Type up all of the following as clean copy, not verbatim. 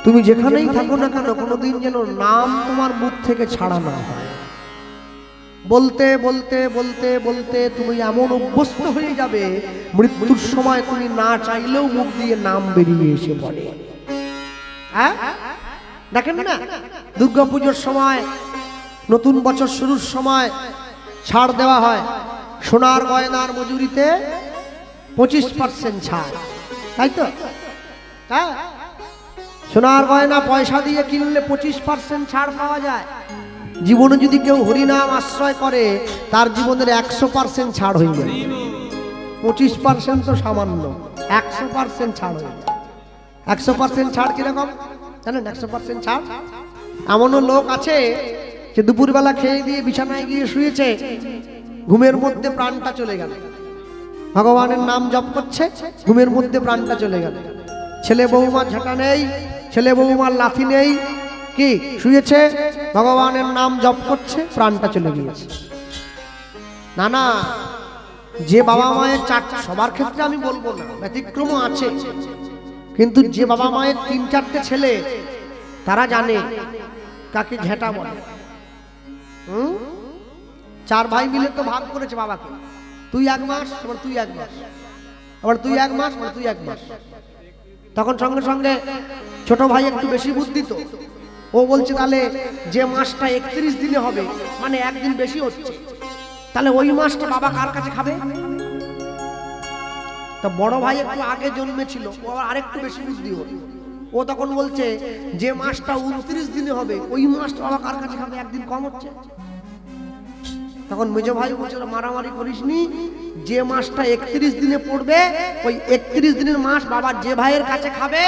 তুমি যেখানেই থাকো না কেন কোনোদিন যেন নাম তোমার মুখ থেকে ছাড়া না হয়। বলতে বলতে বলতে বলতে তুমি এমন অভ্যস্ত হয়ে যাবে, মৃত্যুর সময় তুমি না চাইলেও মুখ দিয়ে নাম বেরিয়ে এসে পড়ে। হ্যাঁ, দেখেন না, দুর্গাপুজোর সময়, নতুন বছর শুরুর সময় ছাড় দেওয়া হয়। সোনার গয়নার মজুরিতে 25% ছাড়, তাই তো? হ্যাঁ, সোনার গয়না পয়সা দিয়ে কিনলে 25% ছাড় পাওয়া যায়। জীবনে যদি কেউ হরিনাম আশ্রয় করে তার জীবনের 100% ছাড় হয়ে যায়। 25% তো সামান্য, 100% ছাড় হয়ে যায়। 100% ছাড় কিরকম জানেন? 100% ছাড়, এমনও লোক আছে যে দুপুরবেলা খেয়ে দিয়ে বিছানায় গিয়ে শুয়েছে, ঘুমের মধ্যে প্রাণটা চলে গেল, ভগবানের নাম জপ করছে, ঘুমের মধ্যে প্রাণটা চলে গেল। ছেলে বৌমার ঝাঁটা নেই, ছেলে বৌমার লাথি নেই, কি শুয়েছে, ভগবানের নাম জপ করছে, প্রাণটা চলে গিয়েছে। না না, যে বাবা মায়ের সবার ক্ষেত্রে আমি বলবো না, ব্যতিক্রমও আছে, কিন্তু যে বাবা মায়ের 3-4টে ছেলে তারা জানে কাকে ঝেঁটা বলে। 4 ভাই মিলে তো ভাগ করেছে বাবাকে, তুই 1 মাস, আবার তুই 1 মাস, আবার তুই 1 মাস, আবার তুই 1 মাস। তখন সঙ্গে সঙ্গে ছোট ভাই একটু বেশি বুদ্ধি, তো ও বলছে তাহলে যে মাসটা 31 দিনে হবে, মানে একদিন বেশি হচ্ছে, তাহলে ওই মাসটা বাবা কার কাছে খাবে? তা বড় ভাই একটু আগে জন্মেছিল, ও আরেকটু বেশি বুদ্ধি হল, ও তখন বলছে যে মাসটা 29 দিনে হবে ওই মাসটা বাবা কার কাছে খাবে, একদিন কম হচ্ছে। তখন মেজো ভাই বলছে মারামারি করিসনি, যে মাসটা 31 দিনে পড়বে ওই 31 দিনের মাস বাবা যে ভাইয়ের কাছে খাবে,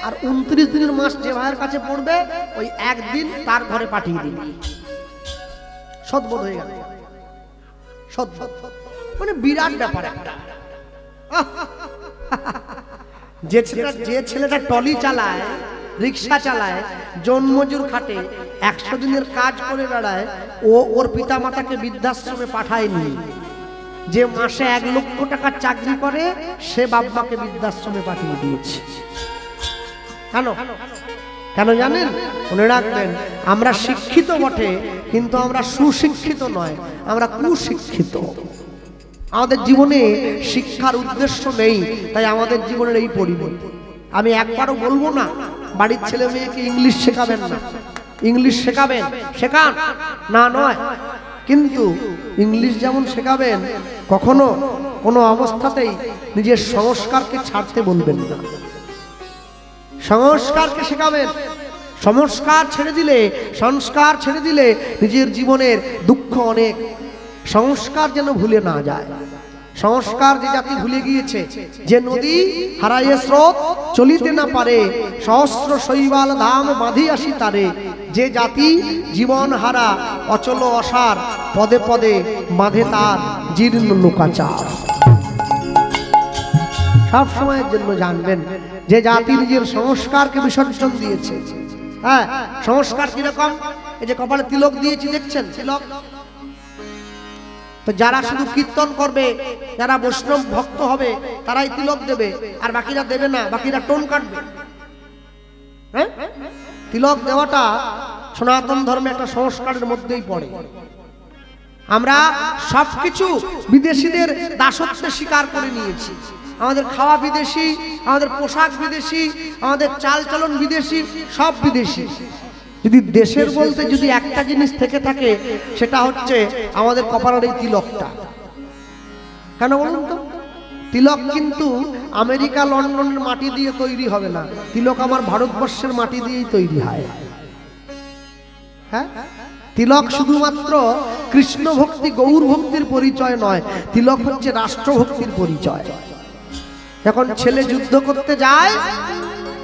আর 29 দিনের মাস যে ভাইয়ের কাছে পড়বে ওই একদিন তার ঘরে পাঠিয়ে দিবি। সদবোধ হয়ে গেল, সদবোধ মানে বিরাট ব্যাপার একটা। যে ছেলেটা টলি চালায়, রিক্সা চালায়, জন্মজুর খাটে, 100 দিনের কাজ করে বেড়ায়, ও ওর পিতা মাতাকে বৃদ্ধাশ্রমে পাঠায়নি। যে মাসে 1 লক্ষ টাকার চাকরি করে সে বাবা-মাকে বৃদ্ধাশ্রমে পাঠিয়ে দিয়েছে। কেন কেন জানেন? মনে রাখবেন, আমরা শিক্ষিত বটে কিন্তু আমরা সুশিক্ষিত নয়, আমরা কুশিক্ষিত। আমাদের জীবনে শিক্ষার উদ্দেশ্য নেই, তাই আমাদের জীবনের এই পরিবর্তন। আমি একবারও বলবো না বাড়ির ছেলে মেয়েকে ইংলিশ শেখাবেন না, ইংলিশ শেখাবেন, শেখান না নয়, কিন্তু ইংলিশ যেমন শেখাবেন কখনো কোনো অবস্থাতেই নিজের সংস্কারকে ছাড়তে বলবেন না। সংস্কারকে শেখাবেন, সংস্কার ছেড়ে দিলে, সংস্কার ছেড়ে দিলে নিজের জীবনের দুঃখ অনেক। সংস্কার যেন ভুলে না যায়। সংস্কার যে জাতি ভুলে গিয়েছে, যে নদী হারাইয়ে স্রোত চলিতে না পারে, সহস্র শৈবাল ধাম বাঁধি আসি তারে, যে জাতি জীবন হারা অচল অসার, পদে পদে বাঁধে তার জীর্ণ লোকাচার। সব সময়ের জন্য জানবেন যে জাতি নিজের সংস্কারকে বিসর্জন দিয়েছে। হ্যাঁ, সংস্কার কিরকম? এই যে কপালে তিলক দিয়েছি দেখছেন, তিলক। তো যারা শুধু কীর্তন করবে, যারা বৈষ্ণব ভক্ত হবে তারাই তিলক দেবে, আর বাকিরা দেবে না, বাকিরা টোন কাটবে। হ্যাঁ, তিলক দেওয়াটা সনাতন ধর্মে একটা সংস্কারের মধ্যেই পড়ে। আমরা সবকিছু বিদেশিদের দাসত্বে স্বীকার করে নিয়েছি। আমাদের খাওয়া বিদেশি, আমাদের পোশাক বিদেশি, আমাদের চালচলন বিদেশি, সব বিদেশি। যদি দেশের বলতে যদি একটা জিনিস থেকে থাকে সেটা হচ্ছে আমাদের কপালের এই তিলকটা। কেন বলুন তো? তিলক কিন্তু আমেরিকা লন্ডনের মাটি দিয়ে তৈরি হবে না, তিলক আমার ভারতবর্ষের মাটি দিয়েই তৈরি হয়। হ্যাঁ, তিলক শুধুমাত্র কৃষ্ণ ভক্তি গৌর ভক্তির পরিচয় নয়, তিলক হচ্ছে রাষ্ট্রভক্তির পরিচয়। যখন ছেলে যুদ্ধ করতে যায়,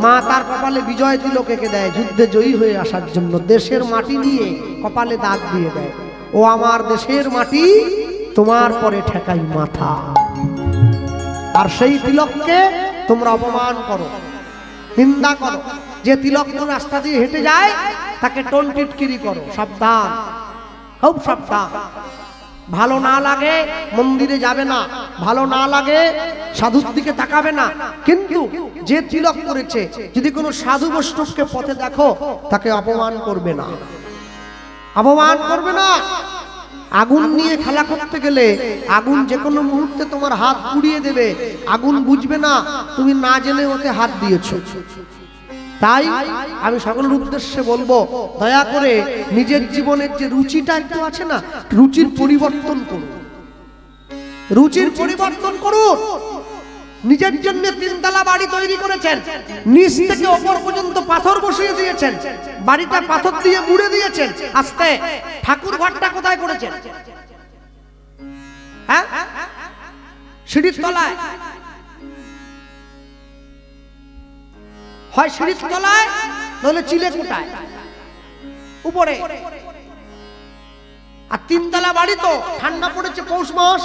মা তার কপালে বিজয় তিলক এঁকে দেয় যুদ্ধে জয়ী হয়ে আসার জন্য। দেশের মাটি নিয়ে কপালে দাগ দিয়ে দেয়, ও আমার দেশের মাটি, তোমার পরে ঠেকাই মাথা। আর সেই তিলককে তোমরা অপমান করো, নিন্দা করো। যে তিলক রাস্তা দিয়ে হেঁটে যায় তাকে টোন টিটকিরি করো। সাবধান, খুব সাবধান। ভালো না লাগে মন্দিরে যাবে না, ভালো না লাগে সাধুর দিকে তাকাবে না। কিন্তু যে তিলক করেছে, যদি কোনো সাধু বৈষ্ণবকে পথে দেখো, তাকে অপমান করবে না, অপমান করবে না। আগুন নিয়ে খেলা করতে গেলে আগুন যে কোনো মুহূর্তে তোমার হাত পুড়িয়ে দেবে, আগুন বুঝবে না তুমি না জেনে ওতে হাত দিয়েছো। তাই আমি সকলের উদ্দেশ্যে বলবো, দয়া করে নিজের জীবনের যে রুচিটা একটু আছে না, রুচির পরিবর্তন করুন, রুচির পরিবর্তন করুন। নিজের জন্য 3 তলা বাড়ি তৈরি করেছেন, নিচ থেকে ওপর পর্যন্ত পাথর বসিয়ে দিয়েছেন, বাড়িটা পাথর দিয়ে মুড়ে দিয়েছেন। আস্তে ঠাকুর ঘরটা কোথায় করেছেন? হ্যাঁ, সিঁড়ির তলায়, হয় সিঁড়ির তলায় নইলে চিলে কোটায় উপরে। আর 3 তলা বাড়ি তো ঠান্ডা পড়েছে, পৌষ মাস,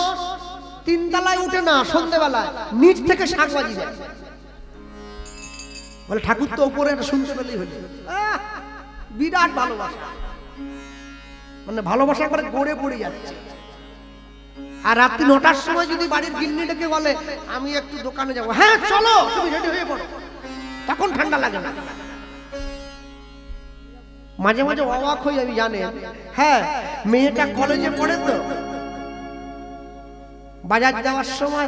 3 তলায় উঠে না, সন্ধ্যেবেলায় নিচ থেকে শাঁখ বাজি যায়। বলে ঠাকুর তো উপরে, শুনতে পেলেই হলো। বিরাট ভালোবাসা, মানে ভালোবাসা করে গড়ে পড়ে যাচ্ছে। আর রাত্রি 9টার সময় যদি বাড়ির গিন্নিটাকে বলে আমি একটু দোকানে যাবো, হ্যাঁ চলো, তুমি রেডি হয়ে পড়ো, তখন ঠান্ডা লাগে না। মাঝে মাঝে অবাক হই আমি, জানেন, হ্যাঁ মেয়েটা কলেজে পড়ে তো, বাজার যাওয়ার সময়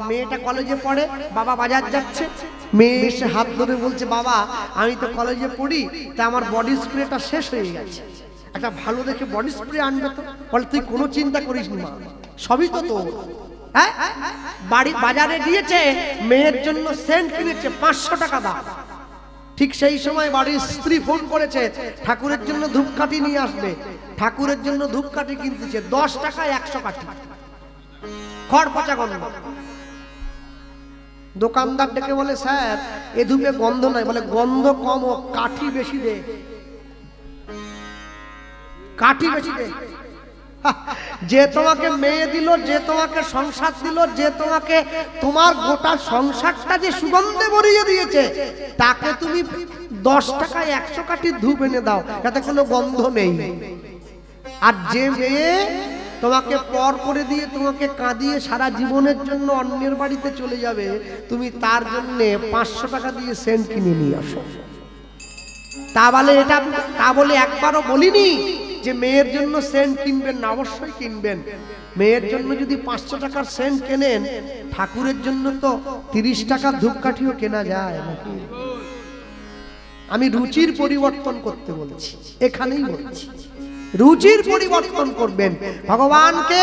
মেয়েটা কলেজে পড়ে, বাবা বাজার যাচ্ছে, মেয়ে এসে হাত ধরে বলছে, বাবা আমি তো কলেজে পড়ি, তা আমার বডি স্প্রেটা শেষ হয়ে গেছে, একটা ভালো দেখে বডি স্প্রে আনবে তো। বলে তুই কোনো চিন্তা করিস না, সবই তো তোর। হ্যাঁ, বাড়ি বাজারে দিয়েছে, মেয়ের জন্য সেন্ট কিনেছে, 500 টাকা দাম। ঠিক সেই সময় বাড়ির স্ত্রী ফোন করেছে, ঠাকুরের জন্য ধূপকাঠি নিয়ে আসবে। ঠাকুরের জন্য ধূপকাঠি কিনতেছে 10 টাকায় 100 কাঠি, খড় পচা গন্ধ। দোকানদার ডেকে বলে, স্যার এ ধূপে গন্ধ নাই। বলে গন্ধ কম, কাঠি বেশি দে, কাঠি বেশি দে। যে তোমাকে মেয়ে দিল, যে তোমাকে সংসার দিল, যে তোমাকে তোমার গোটা সংসারটা যে সুগন্ধে ভরিয়ে দিয়েছে, তাকে তুমি 10 টাকায় 100 কাঠি ধূপ এনে দাও, যাতে কোনো গন্ধ নেই। আর যে মেয়ে তোমাকে পর করে দিয়ে তোমাকে কাঁদিয়ে সারা জীবনের জন্য অন্যের বাড়িতে চলে যাবে, তুমি তার জন্য 500 টাকা দিয়ে সেন্ট কিনে নিয়ে আসো। তা বলে একবারও বলিনি যে মেয়ের জন্য সেন্ট কিনবেন না, অবশ্যই কিনবেন। মেয়ের জন্য যদি 500 টাকার সেন্ট কেনেন, ঠাকুরের জন্য তো 30 টাকার ধূপকাঠিও কেনা যায় নাকি? আমি রুচির পরিবর্তন করতে বলছি, এখানেই বলছি রুচির পরিবর্তন করবেন। ভগবানকে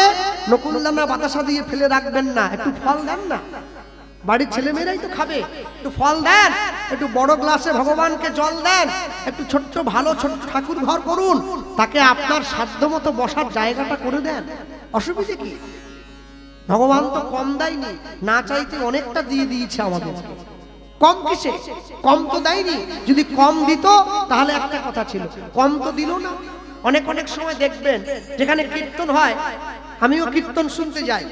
নকুলদানা বাতাসা দিয়ে ফেলে রাখবেন না, একটু ফল দেন না, বাড়ির ছেলেমেয়েরাই তো খাবে, একটু ফল দেন, একটু বড় গ্লাসে ভগবানকে জল দেন, একটু ছোট্ট ভালো ছোট ঠাকুর ঘর করুন, তাকে আপনার সাধ্য মতো বসার জায়গাটা করে দেন, অসুবিধে কি? ভগবান তো কম দেয়নি, না চাইতে অনেকটা দিয়ে দিয়েছে আমাদেরকে। কম কিসে? কম তো দেয়নি। যদি কম দিত তাহলে একটা কথা ছিল, কম তো দিল না। অনেক অনেক সময় দেখবেন যেখানে কীর্তন হয়, আমিও কীর্তন শুনতে যাই,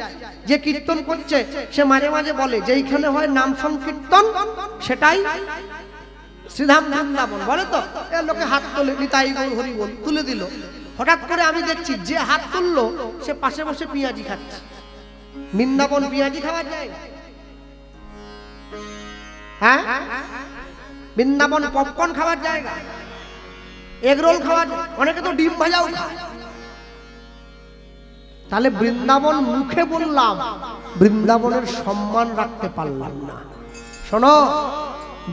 যে কীর্তন করছে সে মাঝে মাঝে বলে যেইখানে হয় নাম সংকীর্তন সেটাই শ্রীধাম বৃন্দাবন, বলে তো লোকে হাত তোলে, নিতাই গৌর হরি বল তুলে দিল। হঠাৎ করে আমি দেখছি যে হাত তুললো সে পাশে বসে পেঁয়াজি খাচ্ছে। বৃন্দাবন পেঁয়াজি খাওয়া যায়? হ্যাঁ, বৃন্দাবন পপকর্ন খাওয়ার জায়গা, এগরোল খাওয়া, অনেকে তো ডিম ভাজাও খায়। তাহলে বৃন্দাবন মুখে বললাম, বৃন্দাবনের সম্মান রাখতে পারলাম না। শোনো,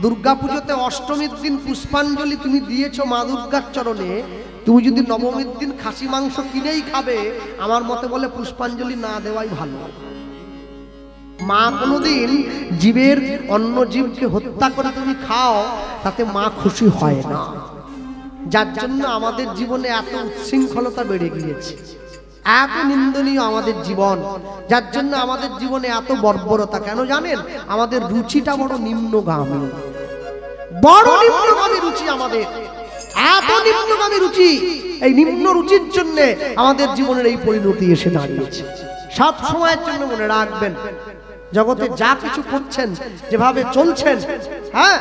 দুর্গাপুজোতে অষ্টমীর দিন পুষ্পাঞ্জলি তুমি দিয়েছো মা দুর্গার চরণে, তুমি যদি নবমীর দিন খাসি মাংস কিনেই খাবে, আমার মতে বলে পুষ্পাঞ্জলি না দেওয়াই ভালো। মা কোনোদিন জীবের অন্য জীবকে হত্যা করে তুমি খাও, তাতে মা খুশি হয় না। যার জন্য আমাদের জীবনে এত উচ্ছৃঙ্খলতা বেড়ে গিয়েছে, এত নিন্দনীয় আমাদের জীবন, যার জন্য আমাদের জীবনে এত বর্বরতা। কেন জানেন? আমাদের রুচিটা বড় নিম্নগামী, বড় নিম্নগামী রুচি আমাদের, এত নিম্নগামী রুচি। এই নিম্ন রুচির জন্য আমাদের জীবনের এই পরিণতি এসে দাঁড়িয়েছে। সব সময়ের জন্য মনে রাখবেন, জগতে যা কিছু করছেন, যেভাবে চলছেন, হ্যাঁ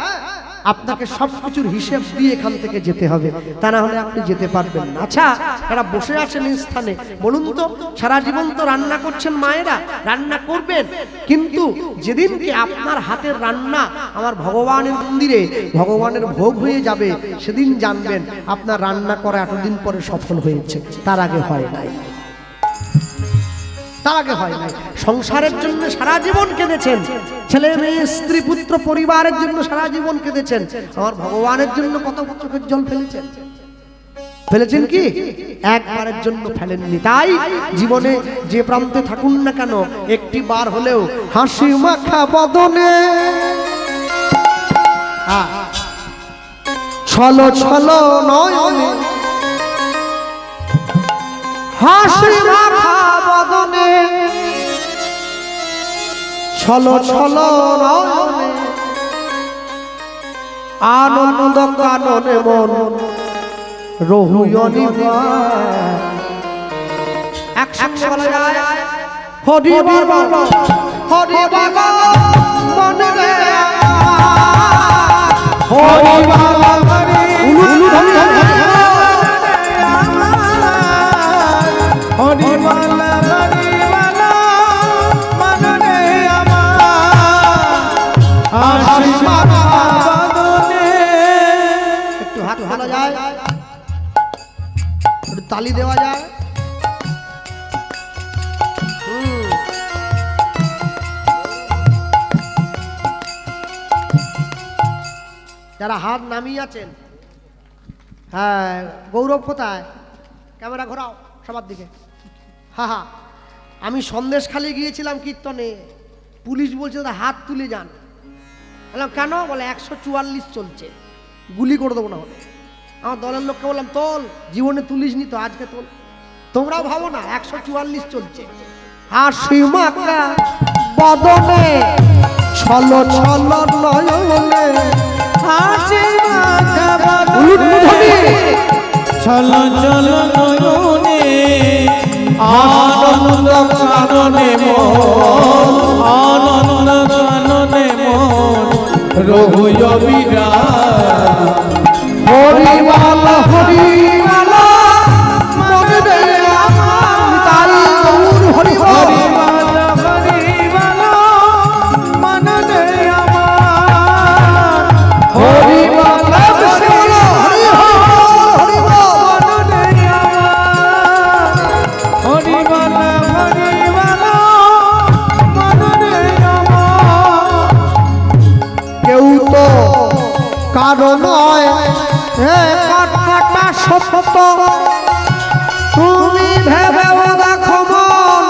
আপনাকে সবকিছুর হিসেব দিয়ে এখান থেকে যেতে হবে, তা না হলে আপনি যেতে পারবেন না। আচ্ছা, যারা বসে আছেন এই স্থানে, বলুন তো, সারা জীবন তো রান্না করছেন মায়েরা, রান্না করবেন, কিন্তু যেদিনকে আপনার হাতের রান্না আমার ভগবানের মন্দিরে ভগবানের ভোগ হয়ে যাবে, সেদিন জানবেন আপনার রান্না করা এতদিন পরে সফল হয়েছে, তার আগে হয় নাই, তার আগে হয় নাই। সংসারের জন্য সারা জীবন কেঁদেছেন, ছেলে মেয়ে স্ত্রী পুত্র পরিবারের জন্য সারা জীবন কেঁদেছেন, আমার ভগবানের জন্য কত চোখের জল ফেলেছেন? ফেলেছেন কি? একবারের জন্য ফেলেননি। তাই জীবনে যে প্রান্তে থাকুন না কেন, একটি বার হলেও হাসি মাখা বদনে ছলো ছলো নয়নে, হাসি মাখা বদনে ছলো ছলো নয়নে, আনন্দ কাননে মন রহুয়নি একসঙ্গে বলা যায়, হরি বল হরি বল মনে রে, হরি বল হরি বল মনে আমার, একটু হাত তোলা যায়, একটু তালি দেওয়া যায়। যারা হাত নামিয়ে আছেন, হ্যাঁ, গৌরব কোথায়? ক্যামেরা ঘোরাও সবার দিকে। হা হা, আমি সন্দেশখালি গিয়েছিলাম কীর্তনে, পুলিশ বলছে দাদা হাত তুলে যান। বললাম কেন? বলে 144 চলছে, গুলি করে দেবো না হলে। আমার দলের লোককে বললাম তোল, জীবনে তুলিস নি তো, আজকে তোল। তোমরাও ভাবো না, 144 চলছে। হাসি মাখা বদনে ছলো ছলো নয়নে, হাসি মাখা বদনে ছলো ছলো নয়নে, আনন্দ কাননে মন, আনন্দ কাননে মন রহুয় বিরাজ, হরি বল হরি বল মনে রে আমার, তাই গৌর হরি হরি বল হরি বল মনে রে আমার, হরি বল হরি হরি বল মনে রে আমার, হরি বল হরি বল মনে রে আমার। কেউ তো কারো নয় কাটা সত্য, তুমি ভেবে দেখো মন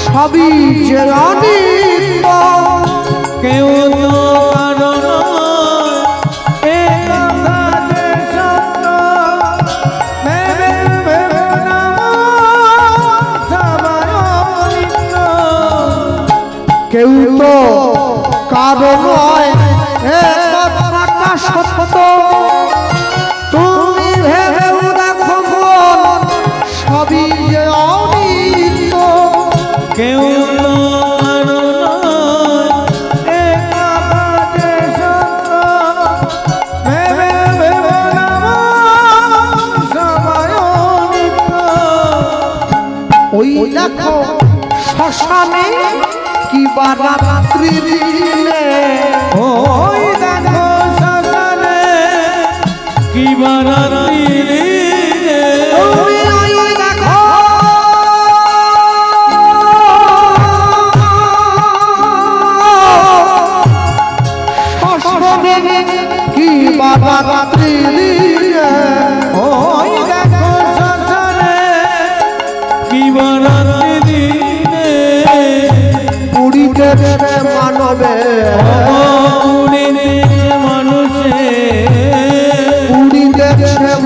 সবই যে অনিত্য। কেউ তো কারো নয় এ কথা যে সত্য, ভেবে ভেবে নাও সবাই অনিত্য। কেউ তো কারো নয় এ কথা সত্য, তুমি ভেবে দেখো মন সবই যে অনিত্য। কেউ তো কারো নয় এ কথা যে সত্য, ভেবে ভেবে নাও সবাই অনিত্য। ওই দেখো শ্মশানে কি বারাত্রি দিলে, ওই দেখো শ্মশানে কি বারাত্রি দিলে, ওই দেখো শ্মশানে কি বারাত্রি দিলে, ওই দেখো শ্মশানে কি বারাত্রি দিলে, পুরীতে মানবে পুরীতে মানুষে, পুরীতে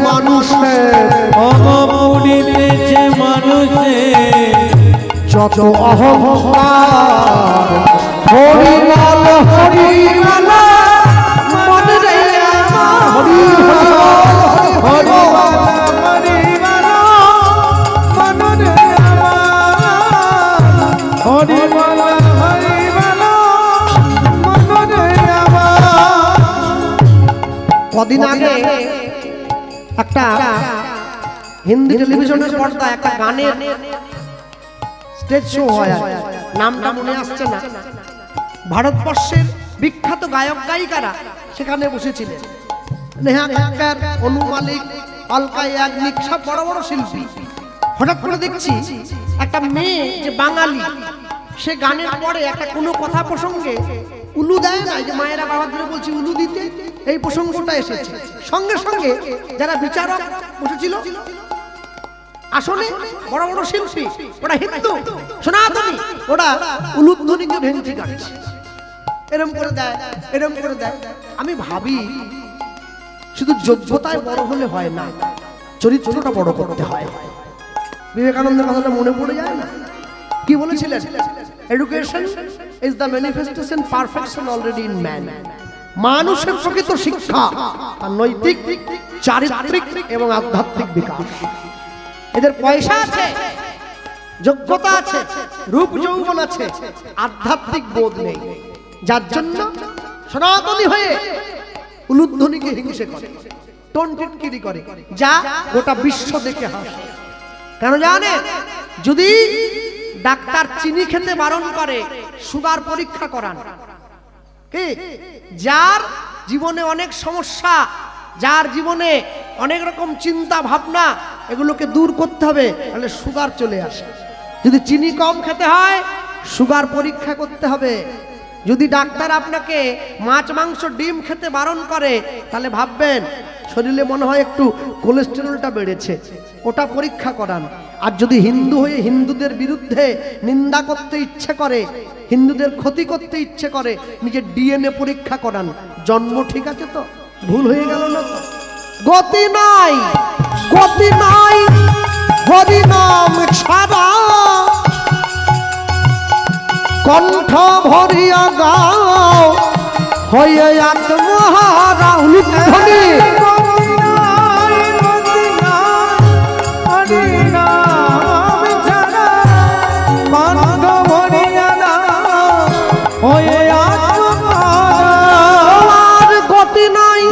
মানুষে পুরীতে মানুষে যত অহংকার, হরি বল হরি বল মনে রে আমার, হরি হরি বল হরি বল মনে রে আমার, হরি বল হরি বল মনে রে আমার। আগে একটা হিন্দি টেলিভিশনের পর্দায় একটা গানের স্টেজ শো হয়, নামটা মনে আসছে না। ভারতবর্ষের বিখ্যাত গায়ক গায়িকারা সেখানে বসেছিলেন। নেহা কক্কর, অনু মালিক, অলকা ইয়াগনিক, সব বড় বড় শিল্পী। হঠাৎ করে দেখছি একটা মেয়ে যে বাঙালি, সে গানের পরে একটা কোনো কথা প্রসঙ্গে উলু দেয় না, যে মায়েরা বাবাদের বলছি উলু দিতে, এই প্রসঙ্গটা এসেছে। সঙ্গে সঙ্গে যারা বিচারক বসেছিল আসলে, বড় বড় শিল্পী, ওরা হিন্দু সনাতনী, ওরা উলুধ্বনিকে ভেঙচি কাটছে, এরম করে দেয়, এরম করে দেয়। আমি ভাবি শুধু যোগ্যতায় বড় হলে হয় না, চরিত্রটা বড় করতে হয়। বিবেকানন্দের কথাটা মনে পড়ে যায় না? কি বলেছিলেন? Education is the manifestation perfection already in man. মানুষের প্রকৃত শিক্ষা আর নৈতিক, চারিত্রিক এবং আধ্যাত্মিক বিকাশ। এদের পয়সা আছে, যোগ্যতা আছে, রূপ যৌবন আছে, আধ্যাত্মিক বোধ নেই, যার জন্য সনাতনী হয়ে উলুধ্বনিকে হিংসে করে, টনটিটকিরি করে, যা গোটা বিশ্ব দেখে হাসে। কেন জানেন? যদি ডাক্তার চিনি খেতে বারণ করে, সুগার পরীক্ষা করান, কি যার জীবনে অনেক সমস্যা, যার জীবনে অনেক রকম চিন্তা ভাবনা, এগুলোকে দূর করতে হবে, তাহলে সুগার চলে আসে। যদি চিনি কম খেতে হয়, সুগার পরীক্ষা করতে হবে। যদি ডাক্তার আপনাকে মাছ মাংস ডিম খেতে বারণ করে, তাহলে ভাববেন শরীরে মনে হয় একটু কোলেস্টেরলটা বেড়েছে, ওটা পরীক্ষা করান। আর যদি হিন্দু হয়ে হিন্দুদের বিরুদ্ধে নিন্দা করতে ইচ্ছে করে, হিন্দুদের ক্ষতি করতে ইচ্ছে করে, নিজের ডিএনএ পরীক্ষা করান, জন্ম ঠিক আছে তো, ভুল হয়ে গেল না তো? গতি নাই, গতি নাই হরি নাম ছাড়া, কণ্ঠ ভরিয়া গাও হয়ে আত্মহারা। উলুধ্বনি গতি নাই,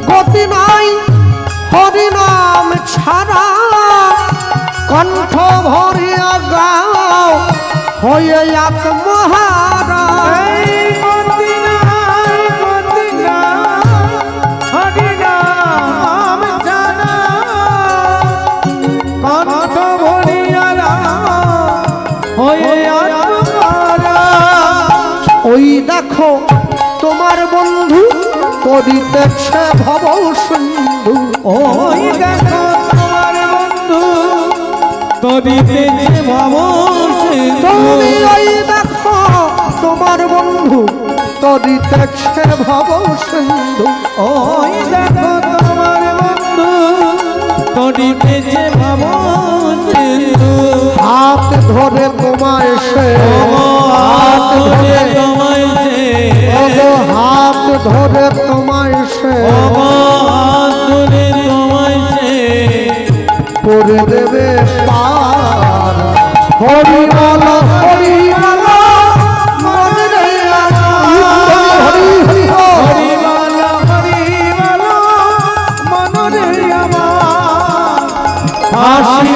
গতি নাই হরি নাম ছাড়া, কণ্ঠ ভরিয়া গাও হয়ে আত্মহারা। ওই দেখো তোমার বন্ধু করিতেছে ভব সিন্ধু, ওই দেখো তোমার বন্ধু করিতেছে ভব সিন্ধু। ওই দেখো তোমার বন্ধু করিতেছে ভব সিন্ধু, ওই দেখো তোমার বন্ধু করিতেছে ভব সিন্ধু। হাত ধরে তোমায় সে, হাত ধরে তোমায় সে, হাত ধরে তোমায় সে, হাত ধরে তোমায় সে করে দেবে পার। হরি বল, হরি বল, মনে রে হরি হরি হরি বল, হরি বল মনরে আমার, হাসি